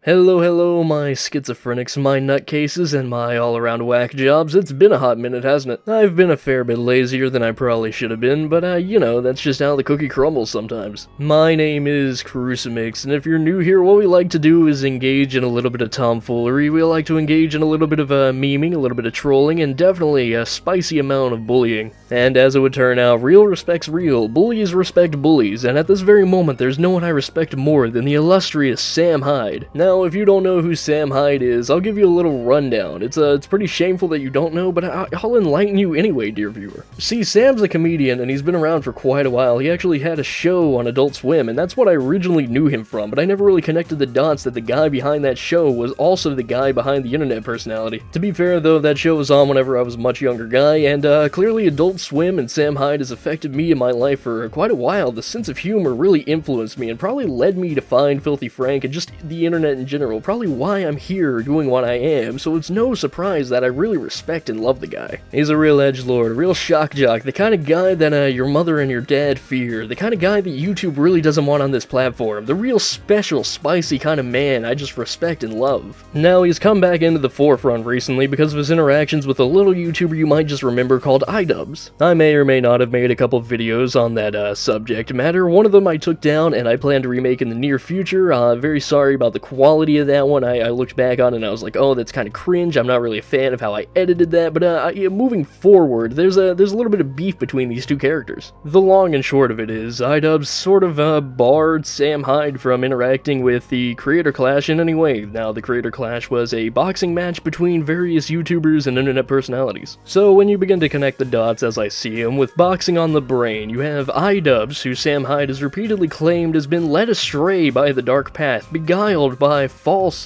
Hello, my schizophrenics, my nutcases, and my all-around whack jobs. It's been a hot minute, hasn't it? I've been a fair bit lazier than I probably should have been, but that's just how the cookie crumbles sometimes. My name is Crucimix, and if you're new here, what we like to do is engage in a little bit of tomfoolery. We like to engage in a little bit of memeing, a little bit of trolling, and definitely a spicy amount of bullying. And as it would turn out, real respects real, bullies respect bullies, and at this very moment, there's no one I respect more than the illustrious Sam Hyde. Now, if you don't know who Sam Hyde is, I'll give you a little rundown. It's pretty shameful that you don't know, but I'll enlighten you anyway, dear viewer. See, Sam's a comedian, and he's been around for quite a while. He actually had a show on Adult Swim, and that's what I originally knew him from, but I never really connected the dots that the guy behind that show was also the guy behind the internet personality. To be fair, though, that show was on whenever I was a much younger guy, and clearly Adult Swim and Sam Hyde has affected me in my life for quite a while. The sense of humor really influenced me and probably led me to find Filthy Frank and just the internet in general, probably why I'm here doing what I am, so it's no surprise that I really respect and love the guy. He's a real edgelord, a real shock jock, the kind of guy that your mother and your dad fear, the kind of guy that YouTube really doesn't want on this platform, the real special, spicy kind of man I just respect and love. Now, he's come back into the forefront recently because of his interactions with a little YouTuber you might just remember called iDubbbz. I may or may not have made a couple videos on that subject matter. One of them I took down and I plan to remake in the near future. Very sorry about the quality of that one. I looked back on it and I was like, oh, that's kind of cringe. I'm not really a fan of how I edited that, but moving forward, there's a little bit of beef between these two characters. The long and short of it is, iDubbbz sort of barred Sam Hyde from interacting with the Creator Clash in any way. Now, the Creator Clash was a boxing match between various YouTubers and internet personalities. So when you begin to connect the dots as I see them, with boxing on the brain, you have iDubbbz, who Sam Hyde has repeatedly claimed has been led astray by the dark path, beguiled by false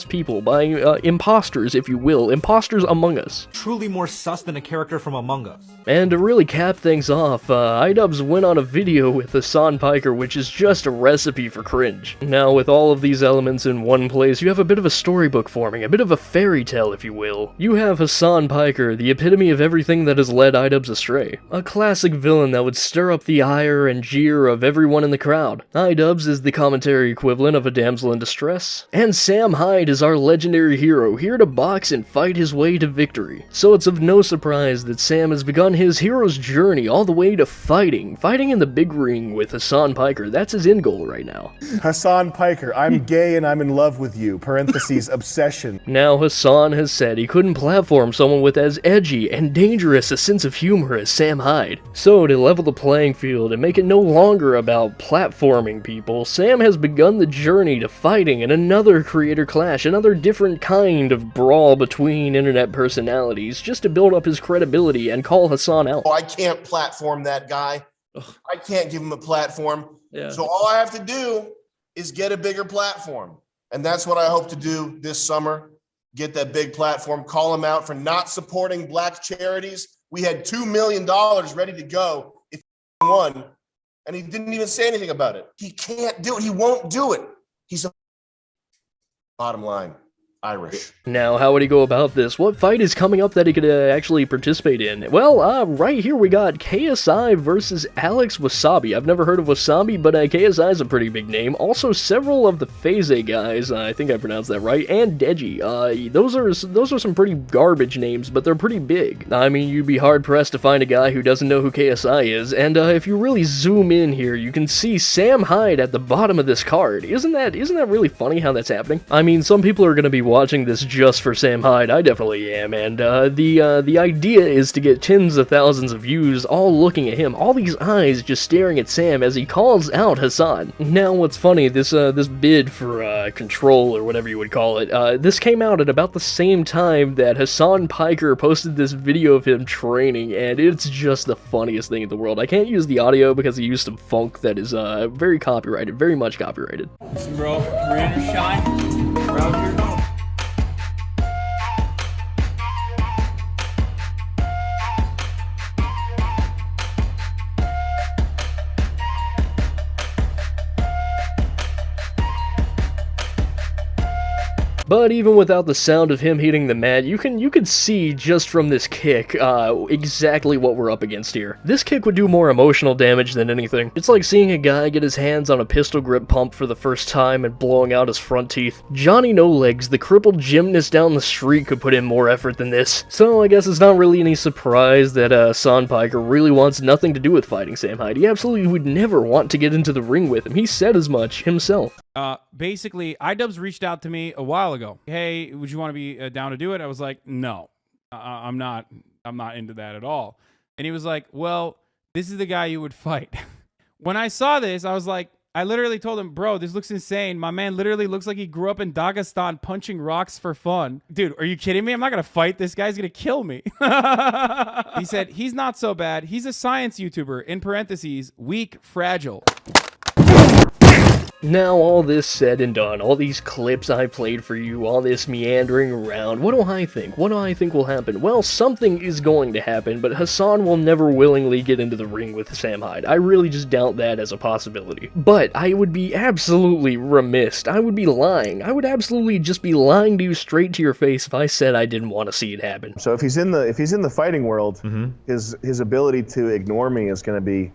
people, by imposters, if you will, imposters among us. Truly more sus than a character from Among Us. And to really cap things off, iDubbbz went on a video with Hasan Piker, which is just a recipe for cringe. Now, with all of these elements in one place, you have a bit of a storybook forming, a bit of a fairy tale, if you will. You have Hasan Piker, the epitome of everything that has led iDubbbz astray. A classic villain that would stir up the ire and jeer of everyone in the crowd. iDubbbz is the commentary equivalent of a damsel in distress, and Sam Hyde is our legendary hero, here to box and fight his way to victory. So it's of no surprise that Sam has begun his hero's journey all the way to fighting in the big ring with Hasan Piker. That's his end goal right now. Hasan Piker, I'm gay and I'm in love with you, parentheses, obsession. Now, Hasan has said he couldn't platform someone with as edgy and dangerous a sense of humor as Sam Hyde. So, to level the playing field and make it no longer about platforming people, Sam has begun the journey to fighting in another creator clash, another different kind of brawl between internet personalities, just to build up his credibility and call Hasan out. Oh, I can't platform that guy. I can't give him a platform. Yeah. So all I have to do is get a bigger platform. And that's what I hope to do this summer. Get that big platform, call him out for not supporting black charities. We had $2 million ready to go if he won, and he didn't even say anything about it. He can't do it. He won't do it. He's a bottom line. Irish. Now, how would he go about this? What fight is coming up that he could actually participate in? Well, right here we got KSI versus Alex Wasabi. I've never heard of Wasabi, but KSI is a pretty big name. Also, several of the FaZe guys, I think I pronounced that right, and Deji. Those are some pretty garbage names, but they're pretty big. I mean, you'd be hard-pressed to find a guy who doesn't know who KSI is, and if you really zoom in here, you can see Sam Hyde at the bottom of this card. Isn't that really funny how that's happening? I mean, some people are going to be watching this just for Sam Hyde. I definitely am, and the idea is to get tens of thousands of views all looking at him, all these eyes just staring at Sam as he calls out Hasan. Now, what's funny, this bid for control, or whatever you would call it, this came out at about the same time that Hasan Piker posted this video of him training, and it's just the funniest thing in the world. I can't use the audio because he used some funk that is very copyrighted, very much copyrighted. Listen, bro, rain or shine, we're out here. But even without the sound of him hitting the mat, you can see just from this kick exactly what we're up against here. This kick would do more emotional damage than anything. It's like seeing a guy get his hands on a pistol grip pump for the first time and blowing out his front teeth. Johnny No Legs, the crippled gymnast down the street, could put in more effort than this. So I guess it's not really any surprise that Hasan Piker really wants nothing to do with fighting Sam Hyde. He absolutely would never want to get into the ring with him. He said as much himself. Basically, iDubbbz reached out to me a while ago. Hey, would you want to be down to do it? I was like, no, I'm not into that at all. And he was like, well, this is the guy you would fight. When I saw this, I was like, I literally told him, bro, this looks insane. My man literally looks like he grew up in Dagestan punching rocks for fun. Dude, are you kidding me? I'm not going to fight this guy. He's going to kill me. He said, he's not so bad. He's a science YouTuber, in parentheses, weak, fragile. Now, all this said and done, all these clips I played for you, all this meandering around, what do I think? What do I think will happen? Well, something is going to happen, but Hasan will never willingly get into the ring with Sam Hyde. I really just doubt that as a possibility. But I would be absolutely remiss. I would be lying. I would absolutely just be lying to you straight to your face if I said I didn't want to see it happen. So if he's in the fighting world, his ability to ignore me is going to be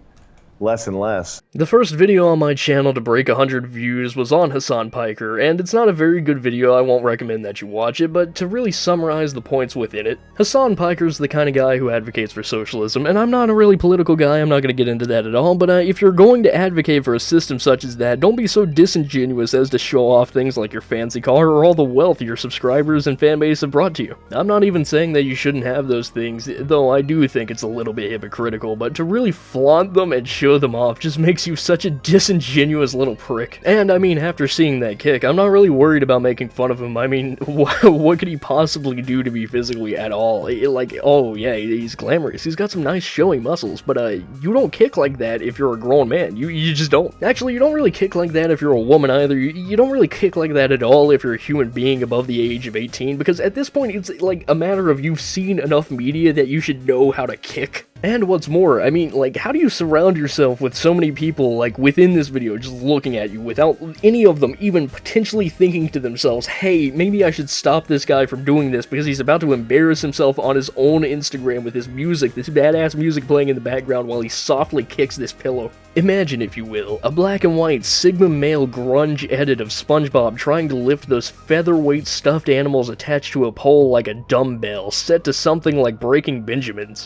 less and less. The first video on my channel to break 100 views was on Hasan Piker, and it's not a very good video. I won't recommend that you watch it, but to really summarize the points within it, Hasan Piker's the kind of guy who advocates for socialism, and I'm not a really political guy. I'm not going to get into that at all, but if you're going to advocate for a system such as that, don't be so disingenuous as to show off things like your fancy car or all the wealth your subscribers and fanbase have brought to you. I'm not even saying that you shouldn't have those things, though I do think it's a little bit hypocritical, but to really flaunt them and show them off just makes you such a disingenuous little prick. And I mean, after seeing that kick, I'm not really worried about making fun of him. I mean, what could he possibly do to me physically at all? Like, oh yeah, he's glamorous, he's got some nice showy muscles, but you don't kick like that if you're a grown man. You just don't. Actually, you don't really kick like that if you're a woman either. You don't really kick like that at all if you're a human being above the age of 18, because at this point, it's like a matter of you've seen enough media that you should know how to kick. And what's more, I mean, like, how do you surround yourself with so many people, like, within this video, just looking at you, without any of them even potentially thinking to themselves, hey, maybe I should stop this guy from doing this because he's about to embarrass himself on his own Instagram with his music, this badass music playing in the background while he softly kicks this pillow. Imagine, if you will, a black and white Sigma male grunge edit of SpongeBob trying to lift those featherweight stuffed animals attached to a pole like a dumbbell, set to something like Breaking Benjamins.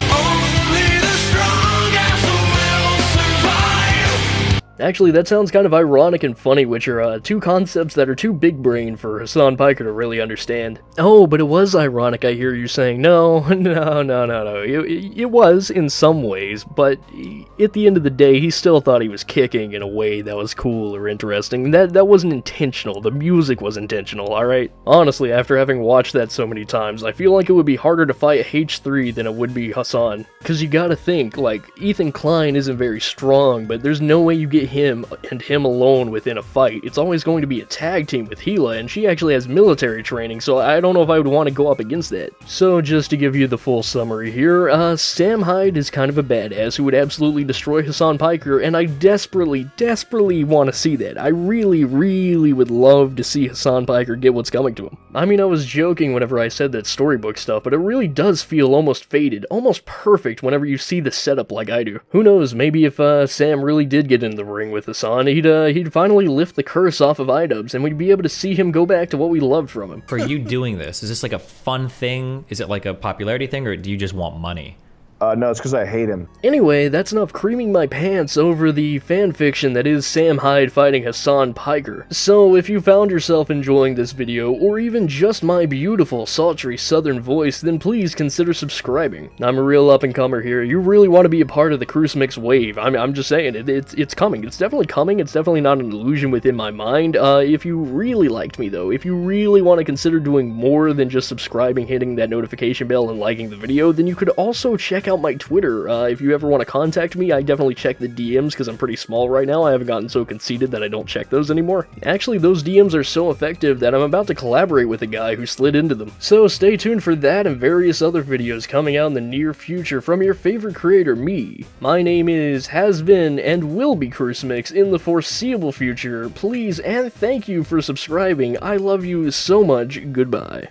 Actually, that sounds kind of ironic and funny, which are two concepts that are too big brain for Hasan Piker to really understand. Oh, but it was ironic, I hear you saying. No. It was in some ways, but at the end of the day, he still thought he was kicking in a way that was cool or interesting. That wasn't intentional. The music was intentional, alright? Honestly, after having watched that so many times, I feel like it would be harder to fight H3 than it would be Hasan. Cause you gotta think, like, Ethan Klein isn't very strong, but there's no way you get him and him alone within a fight. It's always going to be a tag team with Hila, and she actually has military training, so I don't know if I would want to go up against that. So just to give you the full summary here, Sam Hyde is kind of a badass who would absolutely destroy Hasan Piker, and I desperately want to see that. I really would love to see Hasan Piker get what's coming to him. I mean, I was joking whenever I said that storybook stuff, but it really does feel almost faded, almost perfect whenever you see the setup like I do. Who knows, maybe if Sam really did get in the ring with Hasan, he'd finally lift the curse off of iDubbbz, and we'd be able to see him go back to what we loved from him. For you doing this, is this like a fun thing? Is it like a popularity thing, or do you just want money? No, it's because I hate him. Anyway, that's enough creaming my pants over the fanfiction that is Sam Hyde fighting Hasan Piker. So if you found yourself enjoying this video, or even just my beautiful, sultry southern voice, then please consider subscribing. I'm a real up-and-comer here. You really want to be a part of the Cruise Mix wave. I'm just saying, it's coming. It's definitely coming. It's definitely not an illusion within my mind. If you really liked me, though, if you really want to consider doing more than just subscribing, hitting that notification bell, and liking the video, then you could also check out out my Twitter. If you ever want to contact me, I definitely check the DMs because I'm pretty small right now. I haven't gotten so conceited that I don't check those anymore. Actually, those DMs are so effective that I'm about to collaborate with a guy who slid into them. So stay tuned for that and various other videos coming out in the near future from your favorite creator, me. My name is, has been, and will be Crucimix in the foreseeable future. Please and thank you for subscribing. I love you so much. Goodbye.